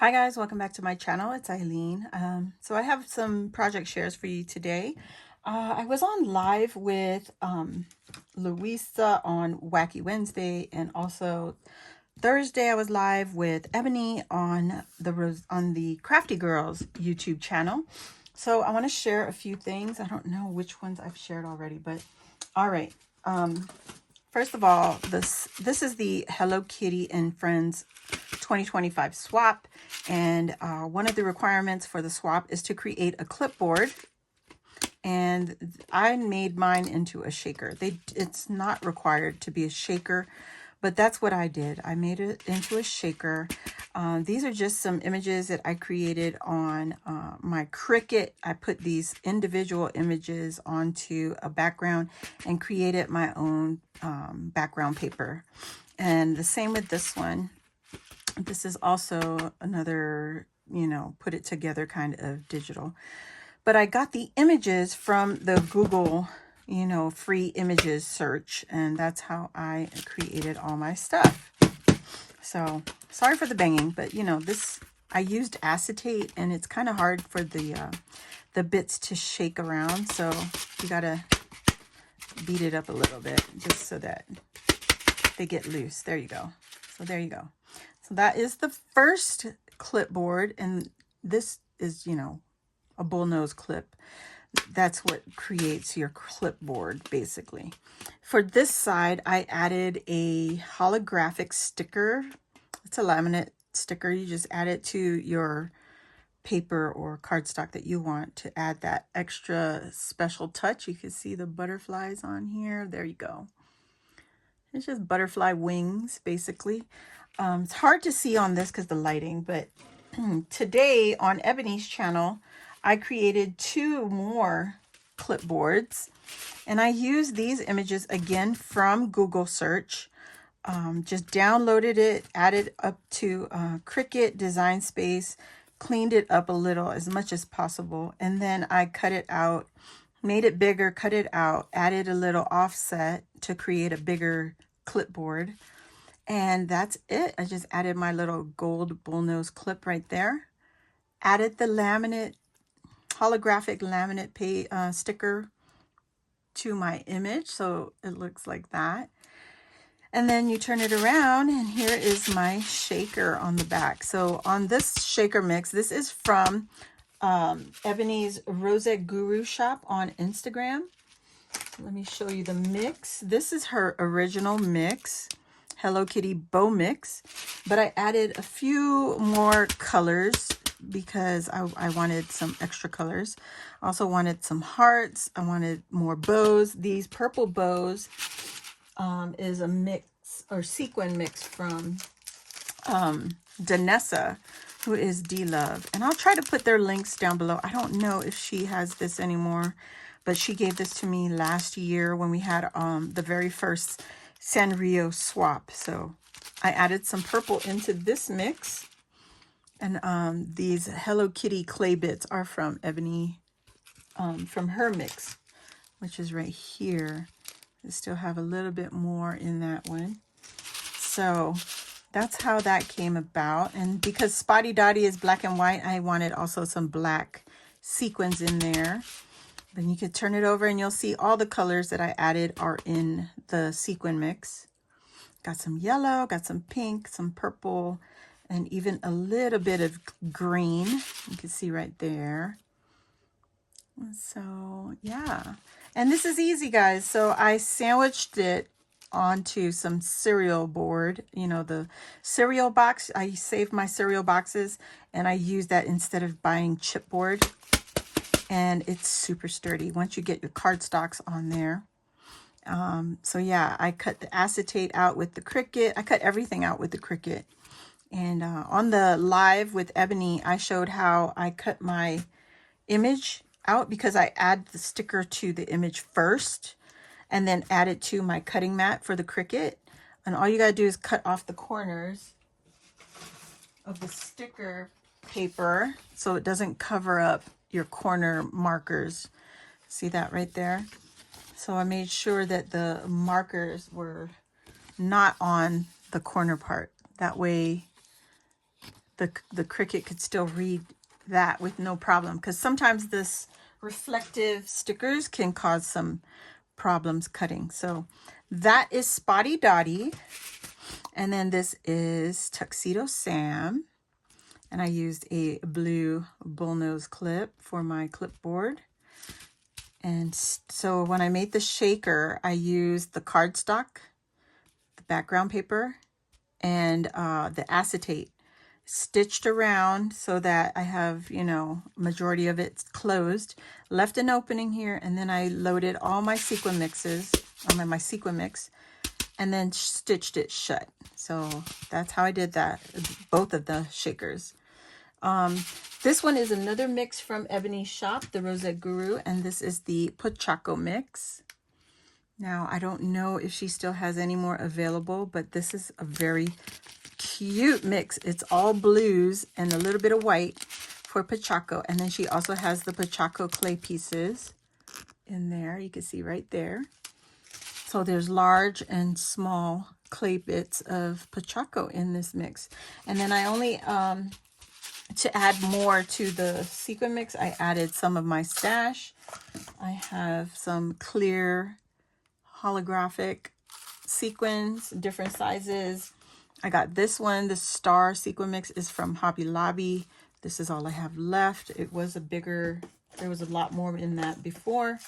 Hi guys, welcome back to my channel. It's Eileen. So I have some project shares for you today. I was on live with Louisa on Wacky Wednesday, and also Thursday I was live with Ebony on the Crafty Girls YouTube channel. So I want to share a few things. I don't know which ones I've shared already, but all right. First of all, this is the Hello Kitty and Friends 2025 swap, and one of the requirements for the swap is to create a clipboard, and I made mine into a shaker. It's not required to be a shaker, but that's what I did. I made it into a shaker. These are just some images that I created on my Cricut. I put these individual images onto a background and created my own background paper. And the same with this one. This is also another, put it together kind of digital. But I got the images from the Google, free images search, and that's how I created all my stuff. So sorry for the banging, but I used acetate, and it's kind of hard for the bits to shake around. So you gotta beat it up a little bit just so that they get loose. There you go. So there you go. So that is the first clipboard, and this is, a bullnose clip. That's what creates your clipboard, basically. For this side, I added a holographic sticker. It's a laminate sticker. You just add it to your paper or cardstock that you want to add that extra special touch. You can see the butterflies on here. There you go. It's just butterfly wings, basically. It's hard to see on this because the lighting, but today on Ebony's channel, I created 2 more clipboards, and I used these images again from Google search. Just downloaded it, added up to Cricut Design Space, cleaned it up a little as much as possible, and then I cut it out, made it bigger, cut it out, added a little offset to create a bigger clipboard. And that's it. I just added my little gold bullnose clip right there. Added the holographic laminate sticker to my image, so it looks like that. And then you turn it around, and here is my shaker on the back. So on this shaker mix, this is from Ebony's Rosette Guru shop on Instagram. Let me show you the mix. This is her original mix, Hello Kitty bow mix, but I added a few more colors because I wanted some extra colors. I also wanted some hearts. I wanted more bows. These purple bows is a mix or sequin mix from Danessa, who is D-Love. And I'll try to put their links down below. I don't know if she has this anymore, but she gave this to me last year when we had the very first Sanrio swap. So I added some purple into this mix. And these Hello Kitty clay bits are from Ebony, from her mix, which is right here. I still have a little bit more in that one. So that's how that came about. And because Spotty Dotty is black and white, I wanted also some black sequins in there. Then you could turn it over and you'll see all the colors that I added are in the sequin mix. Got some yellow, got some pink, some purple, and even a little bit of green. You can see right there. So yeah, and this is easy, guys. So I sandwiched it onto some cereal board, the cereal box. I saved my cereal boxes and I use that instead of buying chipboard, and it's super sturdy once you get your cardstocks on there. So yeah, I cut the acetate out with the Cricut. I cut everything out with the Cricut. And on the live with Ebony, I showed how I cut my image out because I add the sticker to the image first and then add it to my cutting mat for the Cricut. And all you gotta do is cut off the corners of the sticker paper so it doesn't cover up your corner markers. See that right there? So I made sure that the markers were not on the corner part. That way the Cricut could still read that with no problem, because sometimes this reflective stickers can cause some problems cutting. So that is Spotty Dotty. And then this is Tuxedo Sam. And I used a blue bullnose clip for my clipboard. And so when I made the shaker, I used the cardstock, the background paper, and the acetate stitched around so that I have, you know, majority of it closed, left an opening here, and then I loaded all my sequin mixes, my sequin mix, and then stitched it shut. So that's how I did that, both of the shakers. This one is another mix from Ebony's shop, the Rosette Guru, and this is the Pochaco mix. Now, I don't know if she still has any more available, but this is a very cute mix. It's all blues and a little bit of white for Pochaco. And then she also has the Pochaco clay pieces in there. You can see right there. So there's large and small clay bits of Pochaco in this mix. And then I only, to add more to the sequin mix, I added some of my stash. I have some clear holographic sequins, different sizes. I got this one. The star sequin mix is from Hobby Lobby. This is all I have left. It was a bigger, there was a lot more in that before.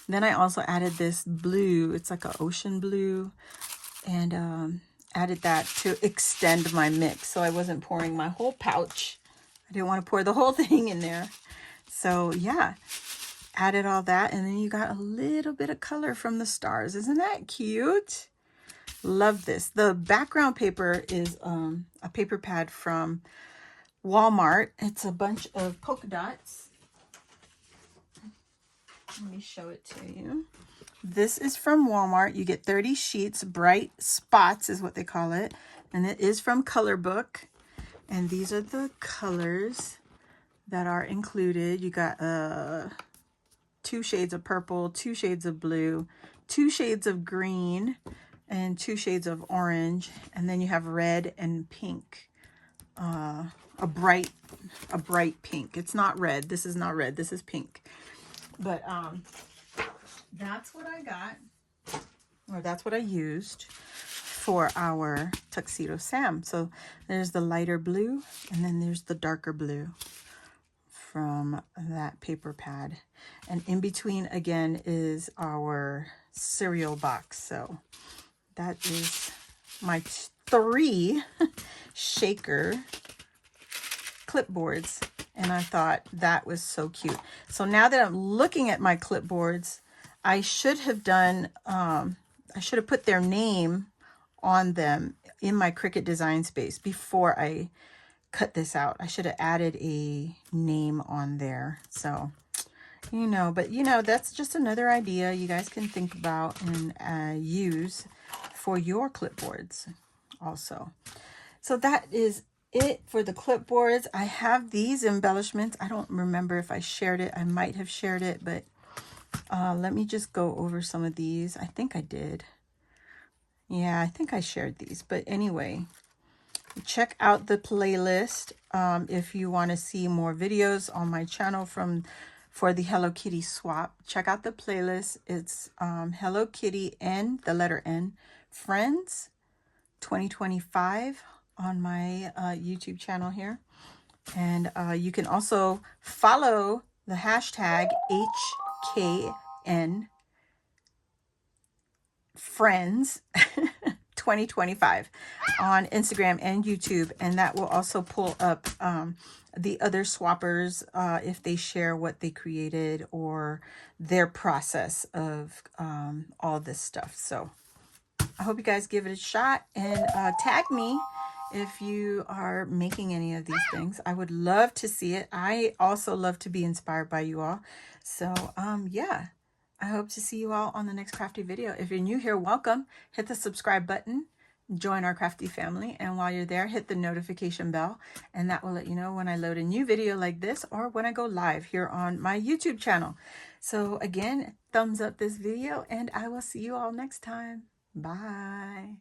Then I also added this blue. It's like an ocean blue, and added that to extend my mix. So I wasn't pouring my whole pouch. I didn't want to pour the whole thing in there. So yeah, added all that. And then you got a little bit of color from the stars. Isn't that cute? Love this. The background paper is a paper pad from Walmart. It's a bunch of polka dots. Let me show it to you. This is from Walmart. You get 30 sheets, bright spots is what they call it. And it is from Color Book. And these are the colors that are included. You got 2 shades of purple, 2 shades of blue, 2 shades of green, and 2 shades of orange. And then you have red and pink. A bright pink. It's not red. This is not red. This is pink. But that's what I got, or that's what I used for our Tuxedo Sam. So there's the lighter blue, and then there's the darker blue from that paper pad. And in between, again, is our cereal box. So that is my 3 shaker clipboards. And I thought that was so cute. So now that I'm looking at my clipboards, I should have done, I should have put their name on them in my Cricut design space before I cut this out. I should have added a name on there. So, you know, but you know, that's just another idea you guys can think about and use for your clipboards also. So that is it for the clipboards. I have these embellishments. I don't remember if I shared it. I might have shared it, but let me just go over some of these. I think I did. Yeah, I think I shared these. But anyway, check out the playlist if you want to see more videos on my channel for the Hello Kitty swap. Check out the playlist. It's Hello Kitty and the letter N Friends 2025 on my YouTube channel here. And you can also follow the hashtag HKN Friends 2025 on Instagram and YouTube, and that will also pull up the other swappers if they share what they created or their process of all this stuff. So I hope you guys give it a shot, and tag me if you are making any of these things. I would love to see it. I also love to be inspired by you all. So yeah, I hope to see you all on the next crafty video. If you're new here, welcome. Hit the subscribe button, join our crafty family, and while you're there, hit the notification bell, and that will let you know when I load a new video like this or when I go live here on my YouTube channel. So again, thumbs up this video, and I will see you all next time. Bye.